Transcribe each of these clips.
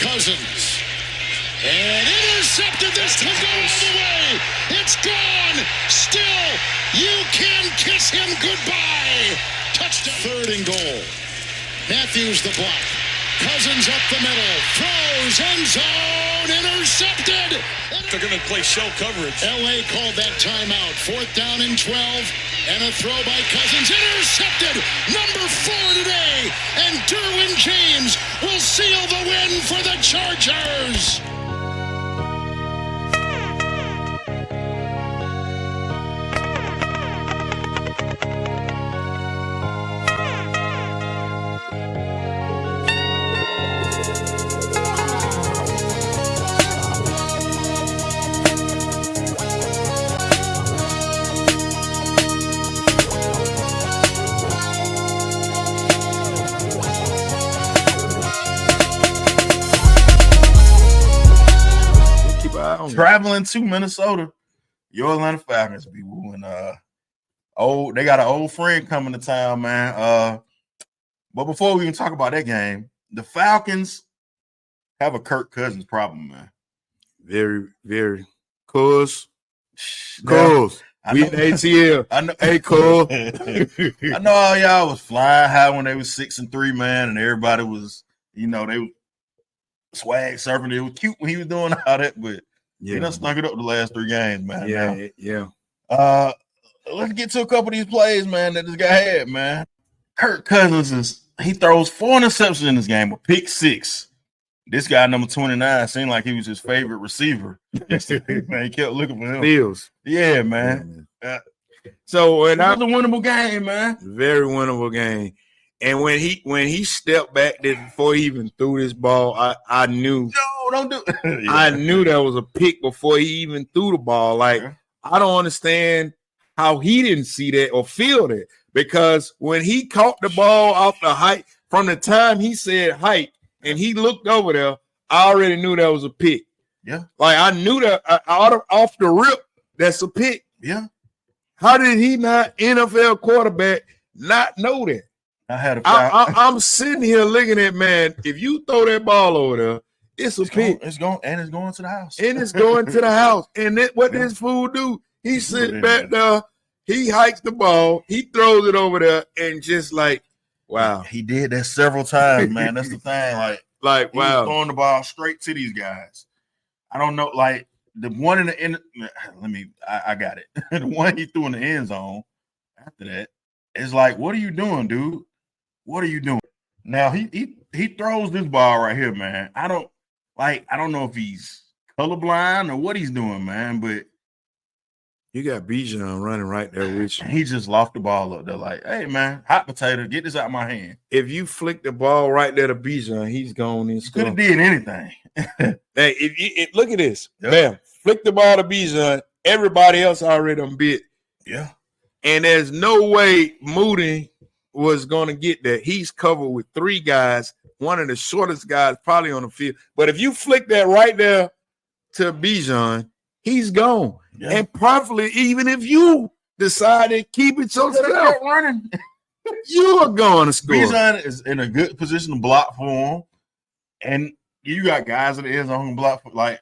Cousins. And intercepted this time, go all the way. It's gone. Still, you can kiss him goodbye. Touchdown. 3rd and goal. Matthews the block. Cousins up the middle. Throws end zone. Intercepted. They're going to play shell coverage. L.A. called that timeout. 4th down and 12. And a throw by Cousins. Intercepted. Number 4 today. And Derwin James will seal the win for the Chargers. Traveling to Minnesota, your Atlanta Falcons, BeeWoo, and they got an old friend coming to town, man. But before we even talk about that game, the Falcons have a Kirk Cousins problem, man. Very, very. Cuz. We in ATL. I know. Hey, Cuz. I know all y'all was flying high when they was 6-3, man, and everybody was, they were swag surfing. It was cute when he was doing all that, but he done stunk it up the last 3 games, man. Yeah. Let's get to a couple of these plays, man, that this guy had, man. Kirk Cousins he throws 4 interceptions in this game, a pick 6. This guy, number 29, seemed like he was his favorite receiver. Man, he kept looking for him. Fields. Yeah, man. So it was a winnable game, man. Very winnable game. And when he stepped back there before he even threw this ball, I knew. No, don't do it. Yeah. I knew that was a pick before he even threw the ball. Like, I don't understand how he didn't see that or feel that. Because when he caught the ball off the height, from the time he said height, and he looked over there, I already knew that was a pick. Yeah. Like, I knew that off the rip, that's a pick. Yeah. How did he not, NFL quarterback, not know that? I'm sitting here looking at, man, if you throw that ball over there, it's a pick. It's going to the house. And it's going to the house. And what this fool do? He sits back there, he hikes the ball, he throws it over there, and just like, wow. He did that several times, man. That's the thing. Like wow. He was throwing the ball straight to these guys. I don't know, like the one in the end. I got it. The one he threw in the end zone after that is like, what are you doing, dude? What are you doing? Now he throws this ball right here, man. I don't know if he's colorblind or what he's doing, man, but you got Bijan running right there with you. He just lost the ball up there like, hey, man, hot potato, get this out of my hand. If you flick the ball right there to Bijan, he's gone in. Could have did anything. Hey, if look at this. Yep. Bam, flick the ball to Bijan. Everybody else already done bit. Yeah. And there's no way Moody was going to get that. He's covered with 3 guys, one of the shortest guys probably on the field. But if you flick that right there to Bijan, he's gone. Yeah. And probably even if you decide to keep it yourself running, you are going to score. Bijan is in a good position to block for him. And you got guys in the end zone who block for, like,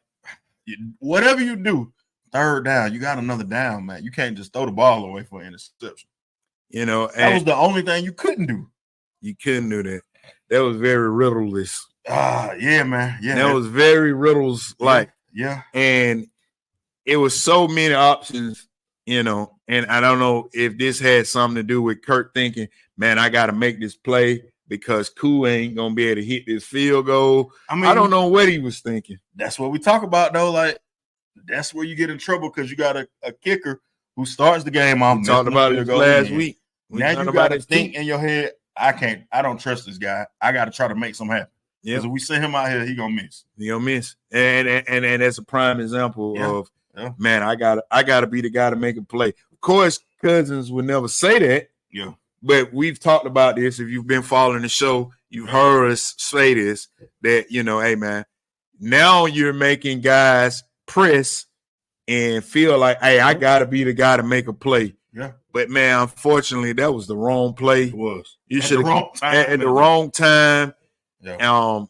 whatever you do, 3rd down, you got another down, man. You can't just throw the ball away for an interception. That was the only thing you couldn't do. You couldn't do that. That was very Riddle-less. Yeah, man. Yeah. That was very Riddles-like. Yeah. And it was so many options, and I don't know if this had something to do with Kirk thinking, man, I got to make this play because Koo ain't going to be able to hit this field goal. I don't know what he was thinking. That's what we talk about, though. Like, that's where you get in trouble because you got a kicker who starts the game off. We talked about it last week. Now you got to think in your head, I don't trust this guy. I got to try to make something happen. Because if we send him out here, he going to miss. He going to miss. And that's a prime example of, man, I gotta be the guy to make a play. Of course, Cousins would never say that. Yeah. But we've talked about this. If you've been following the show, you've heard us say this, that, hey, man, now you're making guys press and feel like, hey, I got to be the guy to make a play. Yeah. But, man, unfortunately, that was the wrong play. It was. You should have at the wrong time. Yeah.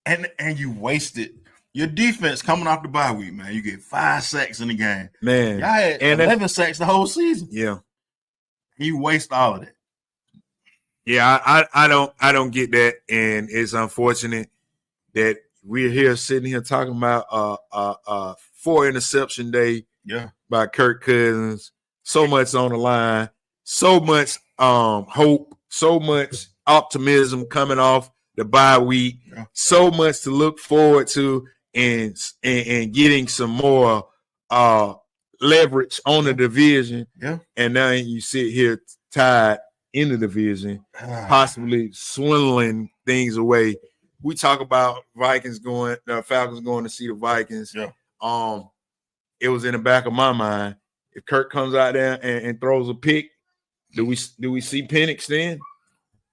And you wasted your defense coming off the bye week, man. You get 5 sacks in the game. Man. Y'all had 11 sacks the whole season. Yeah. You waste all of that. Yeah, I don't get that, and it's unfortunate that we're here sitting here talking about 4 interception day by Kirk Cousins. So much on the line, so much hope, so much optimism coming off the bye week, so much to look forward to, and getting some more leverage on the division. Yeah, and now you sit here tied in the division, possibly swindling things away. We talk about Falcons going to see the Vikings. Yeah. It was in the back of my mind. If Kirk comes out there and throws a pick, do we see Penix then?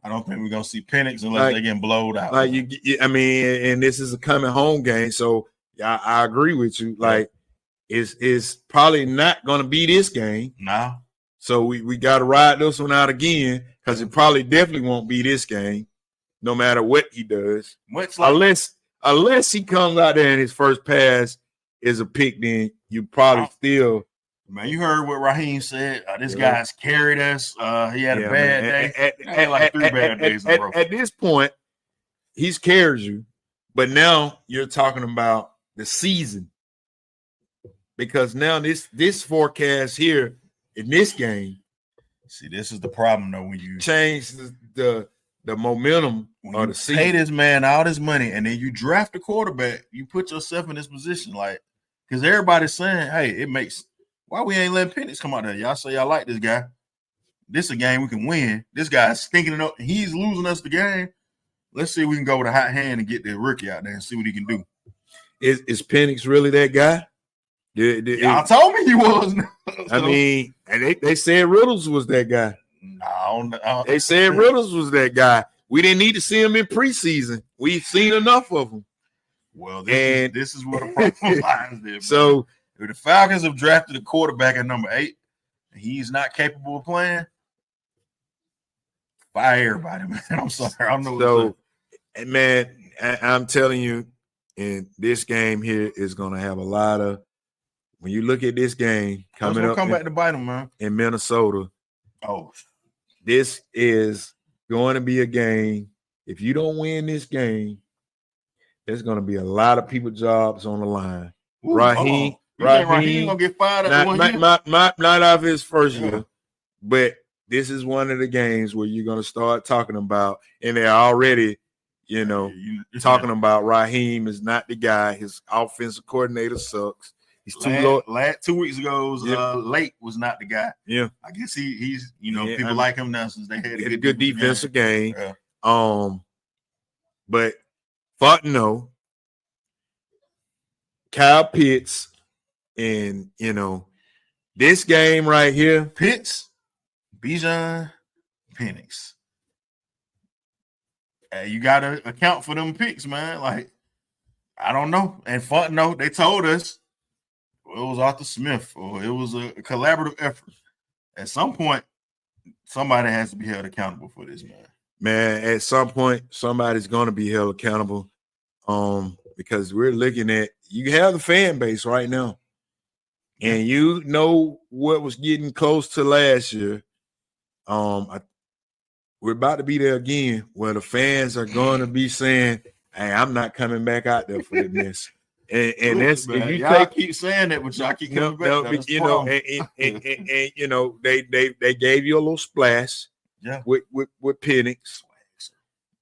I don't think we're gonna see Penix unless they get blowed out. And this is a coming home game, so I agree with you. Like, it's probably not gonna be this game. No. So we got to ride this one out again, because it probably definitely won't be this game, no matter what he does. Unless he comes out there and his first pass is a pick, then you probably still. Man, you heard what Raheem said. This guy's carried us. He had a bad day. Had like 3 bad days in a row. At this point, he's carried you, but now you're talking about the season, because now this forecast here in this game. See, this is the problem though, when you change the momentum of the season. Pay this man all this money, and then you draft a quarterback, you put yourself in this position, like, because everybody's saying, hey, it makes why we ain't letting Penix come out there. Y'all say y'all like this guy. This is a game we can win. This guy's stinking it up. He's losing us the game. Let's see if we can go with a hot hand and get the rookie out there and see what he can do. Is Penix really that guy? Y'all told me he was. I mean, and they said Riddles was that guy. No, they said Riddles was that guy. We didn't need to see him in preseason. We've seen enough of him. Well, this is where the problem lies there. So if the Falcons have drafted a quarterback at number 8, and he's not capable of playing, fire everybody, man. I'm sorry. I don't know. So, man, I'm telling you, and this game here is going to have a lot of. When you look at this game coming up, back to bite him, man. In Minnesota, this is going to be a game. If you don't win this game, there's going to be a lot of people's jobs on the line. Raheem gonna get fired not out of his first year, but this is one of the games where you're going to start talking about, and they're already, talking about Raheem is not the guy. His offensive coordinator sucks. He's too low. 2 weeks ago, late was not the guy. Yeah, I guess he's people like him now since they had a good defensive game. But Fontenot, Kyle Pitts, and this game right here, Pitts, Bijan, Penix. You gotta account for them picks, man. Like, I don't know. And Fontenot, they told us. It was Arthur Smith, or it was a collaborative effort. At some point, somebody has to be held accountable for this, man. Man, at some point, somebody's going to be held accountable, because we're looking at, you have the fan base right now, and you know what was getting close to last year. We're about to be there again, where the fans are going to be saying, "Hey, I'm not coming back out there for this." And that's, if you keep saying that, but y'all keep coming back. They gave you a little splash, with Penix.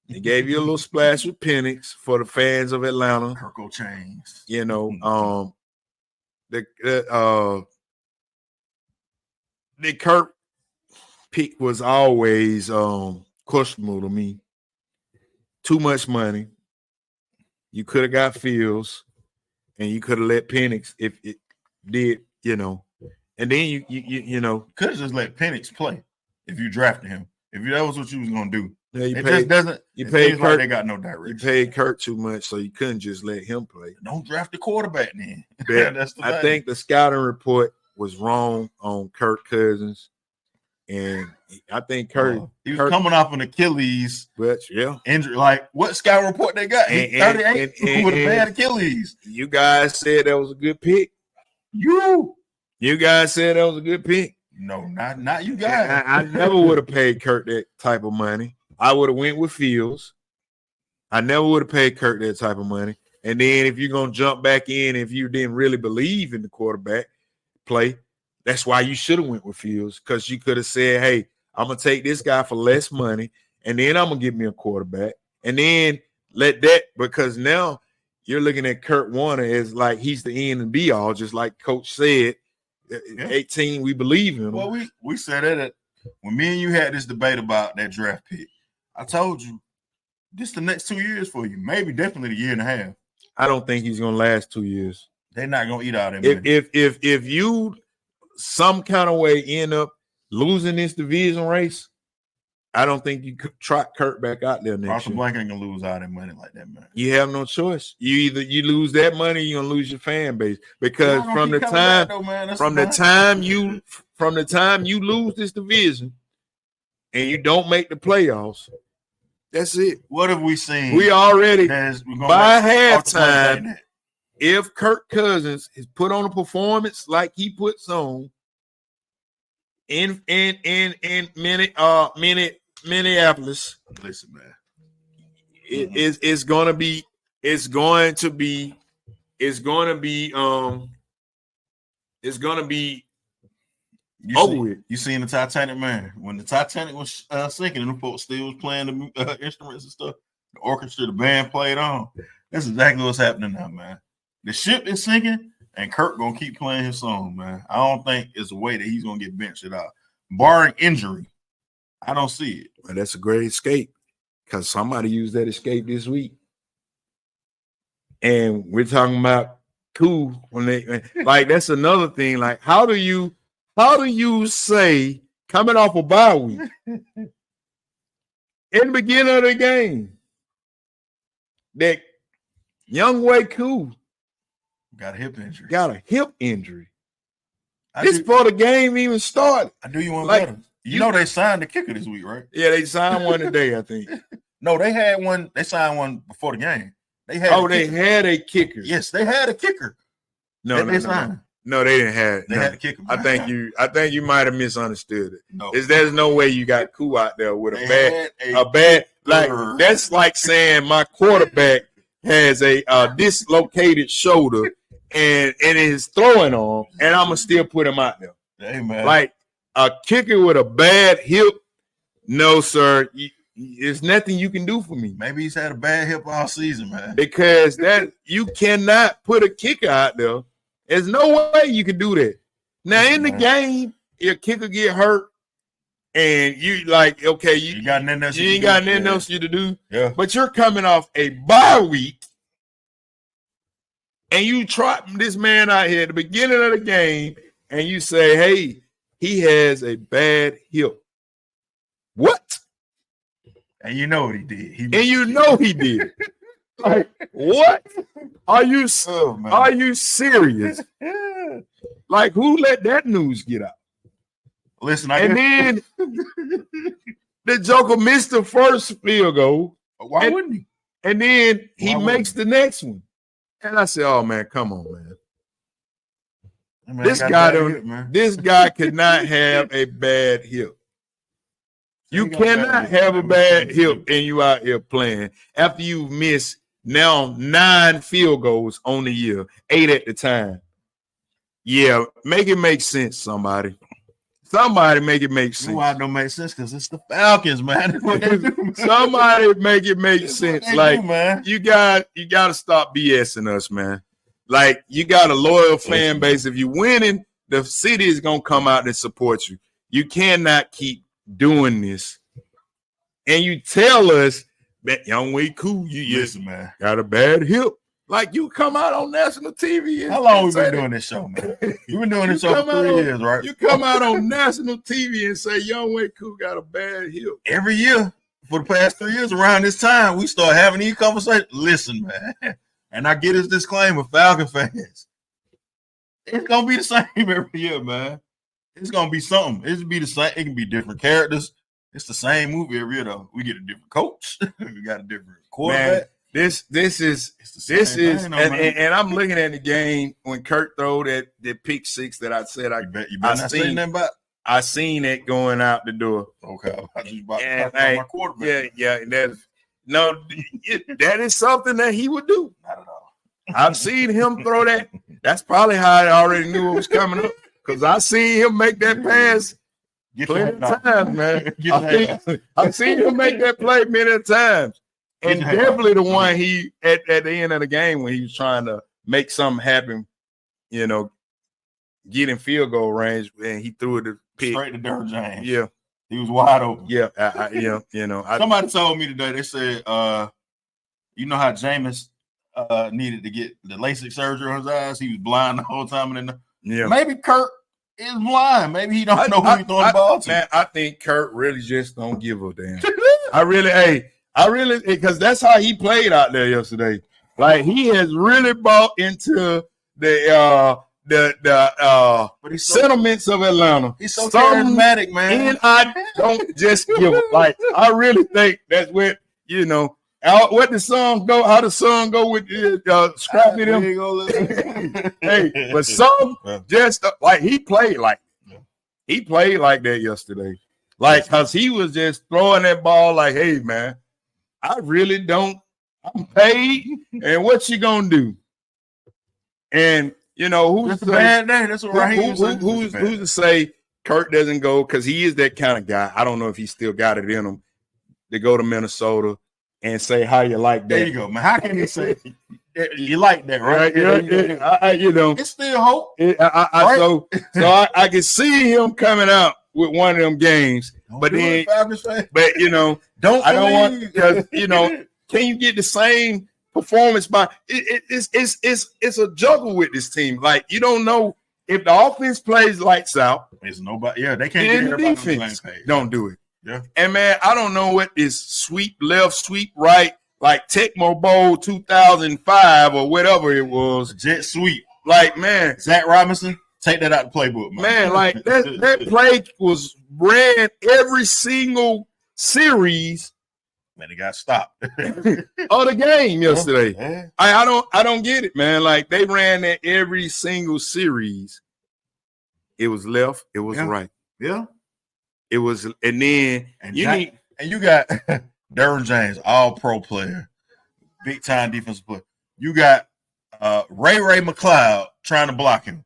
They gave you a little splash with Penix for the fans of Atlanta. Kirk chains. The Kirk pick was always questionable to me. Too much money. You could have got Fields. And you could have let Penix if it did, and then you could have just let Penix play if you drafted him. If that was what you was gonna do, paid Kirk. Like they got no direction. You paid Kirk too much, so you couldn't just let him play. Don't draft the quarterback then. I think the scouting report was wrong on Kirk Cousins. And I think Kirk he was coming off an Achilles injury. Like, what scout report they got? He's 38 with a bad Achilles. You guys said that was a good pick. You guys said that was a good pick. No, not you guys. I never would have paid Kirk that type of money. I would have went with Fields. I never would have paid Kirk that type of money. And then if you're going to jump back in, if you didn't really believe in the quarterback play, that's why you should have went with Fields, because you could have said, hey, I'm going to take this guy for less money, and then I'm going to get me a quarterback. And then let that, because now you're looking at Kurt Warner as like he's the end and be all, just like Coach said. 18, we believe in him. Well, we said it when me and you had this debate about that draft pick. I told you, this the next 2 years for you. Maybe definitely a year and a half. I don't think he's gonna last 2 years. They're not gonna eat out of him. If you some kind of way end up losing this division race, I don't think you could trot Kirk back out there next year. Blank ain't gonna lose all that money like that, man. You have no choice. You lose that money, you're gonna lose your fan base, because from the time you lose this division and you don't make the playoffs, that's it. What have we seen? We already by halftime. If Kirk Cousins is put on a performance like he puts on in Minneapolis, listen, man, it's going to be over with. You seen the Titanic, man? When the Titanic was sinking and the folks still was playing the instruments and stuff, the orchestra, the band played on. That's exactly what's happening now, man. The ship is sinking, and Kirk gonna keep playing his song, man. I don't think it's a way that he's gonna get benched at all, barring injury. I don't see it. Well, that's a great escape, because somebody used that escape this week, and we're talking about cool when they like. That's another thing. Like, how do you say coming off a bye week in the beginning of the game that Young Way Cool got a hip injury? Before the game even started. I do you want better. You know they signed the kicker this week, right? Yeah, they signed one today, I think. No, they had one. They signed one before the game. They had a kicker. Yes, they had a kicker. No, they didn't have it. They had a kicker. I think you might have misunderstood it. No. There's no way you got Koo out there with a bad like that's like saying my quarterback has a dislocated shoulder and his throwing arm, and I'm gonna still put him out there. Hey, man. Like a kicker with a bad hip, no, sir. There's nothing you can do for me. Maybe he's had a bad hip all season, man. Because that you cannot put a kicker out there. There's no way you can do that. Now in the game, your kicker get hurt, and you like, okay, you got nothing else. You ain't got nothing else to do. Yeah. But you're coming off a bye week, and you trot this man out here at the beginning of the game, and you say, "Hey, he has a bad hip." What? And you know what he did. He did. Like, what? Are you serious? Like, who let that news get out? Listen, then the Joker missed the first field goal. Why wouldn't he? And then he makes the next one. And I said, "Oh man, come on, man. This guy could not have a bad hip. You cannot have a bad hip and you out here playing after you've missed now 9 field goals on the year, 8 at the time. Yeah, make it make sense, somebody. Somebody make it make sense. Why it don't make sense? Because it's the Falcons, man. Somebody make it make sense. Like, man. You got to stop BSing us, man. Like, you got a loyal fan base. If you're winning, the city is going to come out and support you. You cannot keep doing this. And you tell us that Young Way Cool, you man, got a bad hip. Like, you come out on national TV. How long we been doing this show, man? You've been doing this show for 3 years, right? You come out on national TV and say Young Way Cool got a bad hip. Every year for the past 3 years around this time, we start having these conversations. Listen, man, and I get his disclaimer, Falcon fans. It's going to be the same every year, man. It's gonna be something. It's be the same. It can be different characters. It's the same movie every year though. We get a different coach. We got a different quarterback. Man, this is and I'm looking at the game when Kirk throw that pick six that I said I not saying nothing about. I seen it going out the door. Okay, I just about to talk about my quarterback. Yeah. That is something that he would do. Not at all. I've seen him throw that. That's probably how I already knew it was coming up because I seen him make that pass plenty of times, man. I've seen him make that play many times. And definitely the one he at the end of the game when he was trying to make something happen, get in field goal range, and he threw it to pick. Straight to Derrick James. Yeah. He was wide open. Yeah. Somebody told me today, they said, you know how Jameis needed to get the LASIK surgery on his eyes? He was blind the whole time. Maybe Kirk is blind. Maybe he don't know who he's throwing the ball to. Man, I think Kirk really just don't give a damn. I really, because that's how he played out there yesterday. Like he has really bought into the sentiments of Atlanta. He's so charismatic, man. And I don't just give a like. I really think that's what what the song go. How the song go with Scrappy them. Hey, but some just like he played like that yesterday. Like, cause he was just throwing that ball like, hey man, I really don't. I'm paid, and what you gonna do? And who's a bad day? That's what Raheem said. Who's to say Kirk doesn't go? Because he is that kind of guy. I don't know if he still got it in him to go to Minnesota and say how you like that. There you go, man. How can you say you like that, right? It's still hope. So I can see him coming out with one of them games, but then, don't want because can you get the same performance by it's a juggle with this team. Like you don't know if the offense plays lights out. It's nobody. Yeah, they can't get everybody on the same page. Don't do it. Yeah. And man, I don't know what is sweep left, sweep right, like Tecmo Bowl 2005 or whatever it was. Jet sweep. Like man, Zach Robinson, take that out the playbook, man. Man, like that play was ran every single series. Man, it got stopped. of the game yesterday. Yeah. I don't get it, man. Like they ran that every single series. It was left, it was right. Yeah. It was, and then you got Derrick James, all pro player, big time defensive player. You got Ray McLeod trying to block him.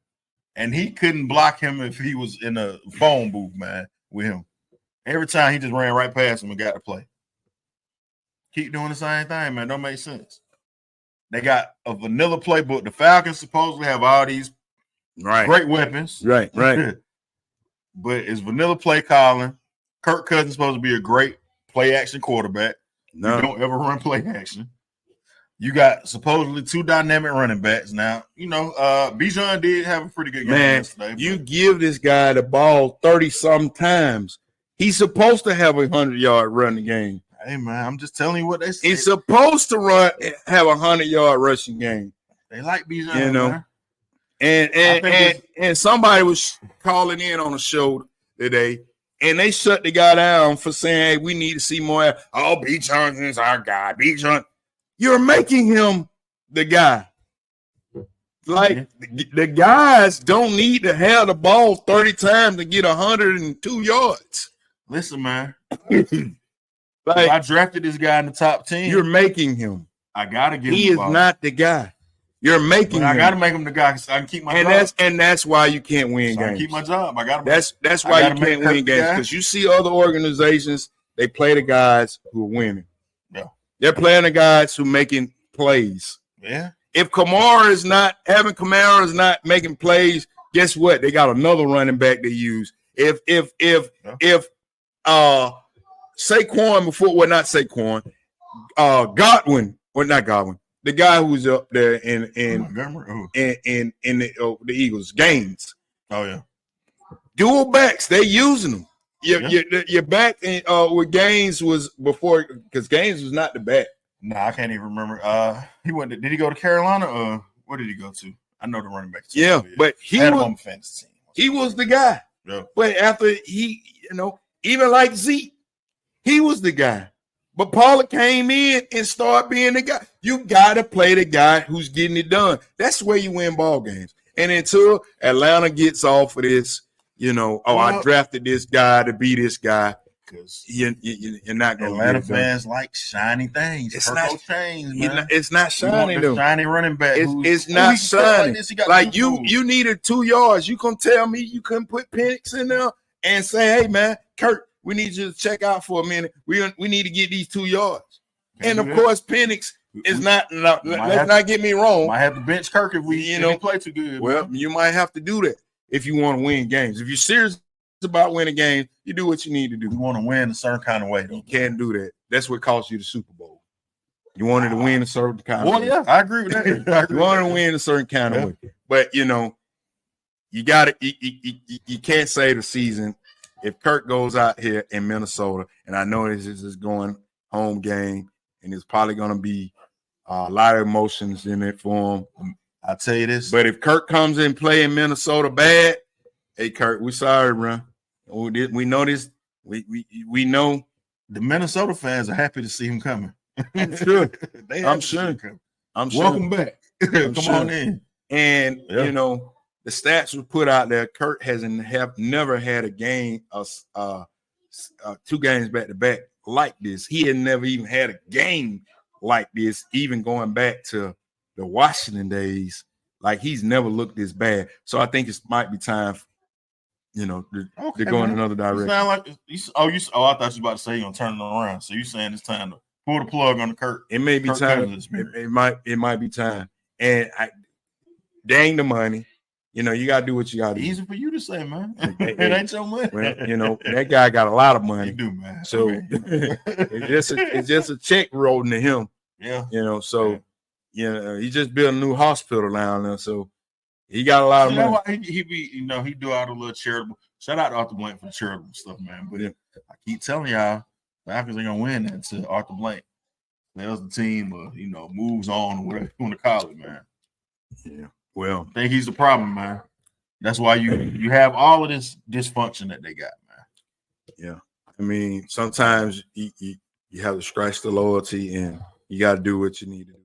And he couldn't block him if he was in a phone booth, man, with him. Every time he just ran right past him and got to play. Keep doing the same thing, man. Don't make sense. They got a vanilla playbook. The Falcons supposedly have all these great weapons. Right. But it's vanilla play calling. Kirk Cousins supposed to be a great play action quarterback. No. You don't ever run play action. You got supposedly two dynamic running backs. Now, Bijan did have a pretty good game yesterday. You give this guy the ball 30-some times. He's supposed to have a 100-yard running game. Hey, man, I'm just telling you what they say. He's supposed to have a 100-yard rushing game. They like Bijan, man. And somebody was calling in on a show today, and they shut the guy down for saying, hey, we need to see more. Oh, Bijan is our guy. Bijan. You're making him the guy. Like, the guys don't need to have the ball 30 times to get 102 yards. Listen, man. Like, if I drafted this guy in the top 10. You're making him. I gotta give him the ball. He is not the guy. You're making him. I gotta make him the guy so I can keep my job. And that's why you can't win games. I keep my job. That's why you can't win games. Because you see other organizations, they play the guys who are winning. Yeah. They're playing the guys who are making plays. Yeah. If Kamara is not making plays, guess what? They got another running back they use. If Saquon not Saquon, Godwin, or not Godwin, the guy who's up there in the Eagles, Gaines. Oh yeah, dual backs, they using them. Your back with Gaines was before because Gaines was not the back. No, I can't even remember. Did he go to Carolina or where did he go to? I know the running back. Yeah, but he was the guy. Yeah. But after he, even like Zeke, he was the guy. But Pollard came in and started being the guy. You got to play the guy who's getting it done. That's where you win ball games. And until Atlanta gets off of this, I drafted this guy to be this guy, because you're not going to get it done. Atlanta fans like shiny things. It's not chains, man. It's not shiny, though. Shiny running back. It's not shiny. Like you needed 2 yards. You can tell me you couldn't put Penix in there and say, hey, man, Kirk, we need you to check out for a minute. We need to get these 2 yards. And of course, Penix is not. Let's not get me wrong. Might have to bench Kirk if we play too good. Well, you might have to do that if you want to win games. If you're serious about winning games, you do what you need to do. You want to win a certain kind of way, though. You can't do that. That's what cost you the Super Bowl. You wanted to win a certain kind of way. Yeah, I agree with that. You wanted to win a certain kind of way. But you got to. You can't say the season. If Kirk goes out here in Minnesota, and I know this is going home game, and it's probably going to be a lot of emotions in it for him. I'll tell you this. But if Kirk comes in play in Minnesota bad, hey, Kirk, we sorry, bro. We know this. We know. The Minnesota fans are happy to see him coming. I'm sure. I'm sure. Welcome back. Come on in. And, the stats were put out there. Kirk have never had a game, 2 games back to back like this. He had never even had a game like this, even going back to the Washington days. Like, he's never looked this bad. So I think it might be time, to go in another direction. You sound like I thought you were about to say you're gonna turn it around. So you saying it's time to pull the plug on the Kirk? It may be time. It might be time. And dang the money. You got to do what you got to do. Easy for you to say, man. It ain't your money. Well, that guy got a lot of money. You do, man. So it's just a check rolling to him. Yeah. He just built a new hospital down there. So he got a lot of money. He do all the little charitable. Shout out to Arthur Blank for the charitable stuff, man. But I keep telling y'all, the Falcons ain't gonna win that to Arthur Blank. There's the team, moves on or whatever you want to call it, man. Yeah. Well, I think he's the problem, man. That's why you have all of this dysfunction that they got, man. Yeah. I mean, sometimes you have to scratch the loyalty and you got to do what you need to do.